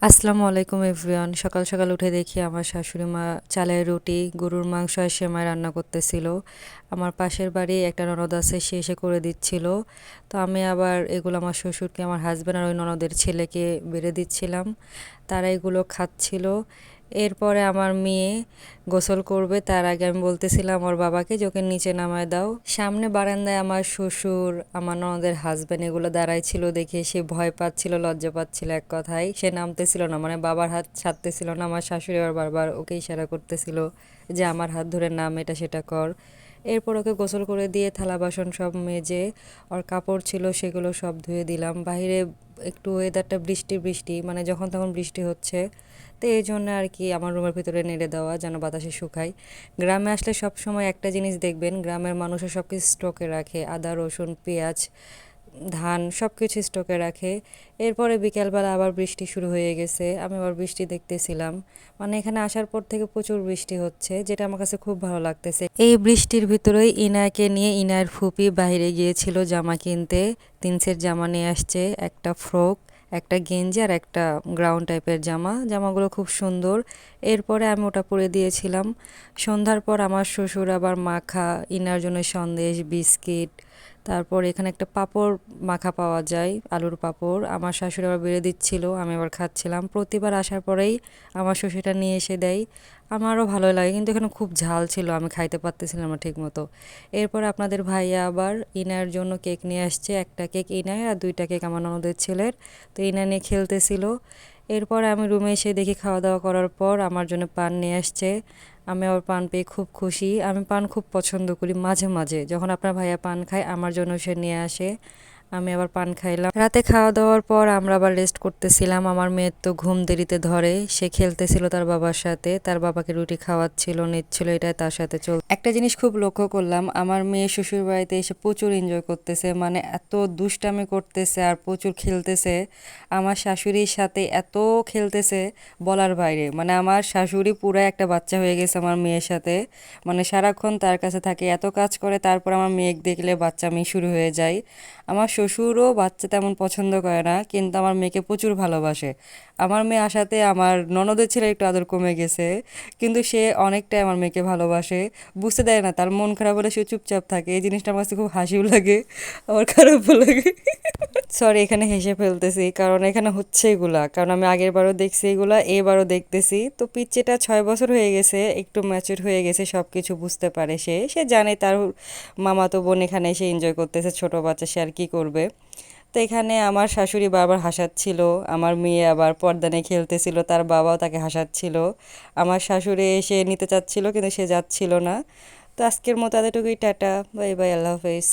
আসসালামু আলাইকুম এভরিওয়ান। সকাল সকাল উঠে দেখি আমার শাশুড়ি মা চালের রুটি, গরুর মাংস আর সেমাই রান্না করতেছিল। আমার পাশের বাড়ি একটা ননদ আছে, সে এসে করে দিচ্ছিল। তো আমি আবার এগুলো আমার শ্বশুরকে, আমার হাজব্যান্ড আর ওই ননদের ছেলেকে বেড়ে দিচ্ছিলাম। তারা এগুলো খাচ্ছিল। এরপরে আমার মেয়ে গোসল করবে, তার আগে আমি বলতেছিলাম ওর বাবাকে যে ওকে নিচে নামায় দাও। সামনে বারান্দায় আমার শ্বশুর, আমার ননদের হাজব্যান্ড এগুলো দাঁড়াই ছিল দেখে সে ভয় পাচ্ছিল, লজ্জা পাচ্ছিল, এক কথায় সে নামতেছিল না, মানে বাবার হাত ছাড়তেছিল না। আমার শাশুড়ি আবার বারবার ওকে ইশারা করতেছিল যে আমার হাত ধরে নাম, এটা সেটা কর। এরপর ওকে গোসল করে দিয়ে থালা বাসন সব মেজে ওর কাপড় ছিল সেগুলো সব ধুয়ে দিলাম। বাইরে একটু ওয়েদারটা বৃষ্টি বৃষ্টি, মানে যখন তখন বৃষ্টি হচ্ছে, তো এই জন্য আর কি আমার রুমের ভিতরে নেড়ে দেওয়া যেন বাতাসে শুকায়। গ্রামে আসলে সব সময় একটা জিনিস দেখবেন, গ্রামের মানুষের সব কিছু স্টকে রাখে, আদা রসুন পেঁয়াজ ধান সব কিছু স্টকে রাখে। এরপরে বিকেলবেলা আবার বৃষ্টি শুরু হয়ে গেছে, আমি আবার বৃষ্টি দেখতেছিলাম। মানে এখানে আসার পর থেকে প্রচুর বৃষ্টি হচ্ছে, যেটা আমার কাছে খুব ভালো লাগতেছে। এই বৃষ্টির ভিতরেই ইনাকে নিয়ে ইনার ফুপি বাইরে গিয়েছিল জামা কিনতে। 3 সেট জামা নিয়ে আসছে, একটা ফ্রক, একটা গেঞ্জি আর একটা গ্রাউন্ড টাইপের জামা। জামাগুলো খুব সুন্দর। এরপরে আমি ওটা পরে দিয়েছিলাম। সন্ধ্যার পর আমার শ্বশুর আবার মাখা, ইনার জন্য সন্দেশ, বিস্কিট, তারপর এখানে একটা পাঁপড় মাখা পাওয়া যায়, আলুর পাঁপড়। আমার শাশুড়ি আবার বেড়ে দিচ্ছিল, আমি আবার খাচ্ছিলাম। প্রতিবার আসার পরেই আমার শ্বশুরটা নিয়ে এসে দেয়, আমারও ভালো লাগে, কিন্তু এখানে খুব ঝাল ছিল, আমি খাইতে পারতেছিলাম না ঠিক মতো। এরপর আপনাদের ভাইয়া আবার ইনার জন্য কেক নিয়ে আসছে, একটা কেক ইনার আর 2টা কেক আমার ননদের ছেলের। তো ইনা নিয়ে খেলতেছিল। এরপর আমি রুমে এসে দেখি খাওয়া দাওয়া করার পর আমার জন্য পান নিয়ে আসছে। আমি আবার পান পেয়ে খুব খুশি। আমি পান খুব পছন্দ করি মাঝে মাঝে, যখন আপনার ভাইয়া পান খায় আমার জন্য সে নিয়ে আসে। আমি আবার পান খাইলাম। রাতে খাওয়া দাওয়ার পর আমরা আবার রেস্ট করতেছিলাম। আমার মেয়ের তো ঘুম দেরিতে ধরে, সে খেলতেছিল তার বাবার সাথে, তার বাবাকে রুটি খাওয়াচ্ছিল, নিচ্ছিল, এটাই তার সাথে চল। একটা জিনিস খুব লক্ষ্য করলাম, আমার মেয়ে শ্বশুর বাড়িতে এসে প্রচুর এনজয় করতেছে, মানে এত দুষ্টামি করতেছে আর প্রচুর খেলতেছে। আমার শাশুড়ির সাথে এত খেলতেছে বলার বাইরে, মানে আমার শাশুড়ি পুরো একটা বাচ্চা হয়ে গেছে আমার মেয়ের সাথে। মানে সারাক্ষণ তার কাছে থাকে, এত কাজ করে, তারপর আমার মেয়ে দেখলে বাচ্চামি শুরু হয়ে যায়। আমার শ্বশুরও বাচ্চা তেমন পছন্দ করে না, কিন্তু আমার মেয়েকে প্রচুর ভালোবাসে। আমার মেয়ে আসাতে আমার ননদের ছেলে একটু আদর কমে গেছে, কিন্তু সে অনেকটাই আমার মেয়েকে ভালোবাসে। বুঝতে দেয় না, তার মন খারাপ হলে সে চুপচাপ থাকে। এই জিনিসটা আমার কাছে খুব হাসিও লাগে, আবার খারাপও লাগে। সরি, এখানে হেসে ফেলতেছি কারণ এখানে হচ্ছে এগুলা, কারণ আমি আগের বারও দেখছি এগুলা, এবারও দেখতেছি। তো পিচ্চিটা 6 বছর হয়ে গেছে, একটু ম্যাচিউর হয়ে গেছে, সব কিছু বুঝতে পারে। সে সে জানে তার মামাতো বোন এখানে এসে এনজয় করতেছে, ছোট বাচ্চা, সে আর কি করবে। তো এখানে আমার শাশুড়ি বারবার হাসাচ্ছিল, আমার মেয়ে আবার পর্দা নিয়ে খেলতেছিল, তার বাবাও তাকে হাসাচ্ছিল। আমার শাশুড়ি এসে নিতে চাচ্ছিল কিন্তু সে যাচ্ছিল না। তো আজকের মতো এতটুকুই, টাটা বাই বাই, আল্লাহ হাফেজ।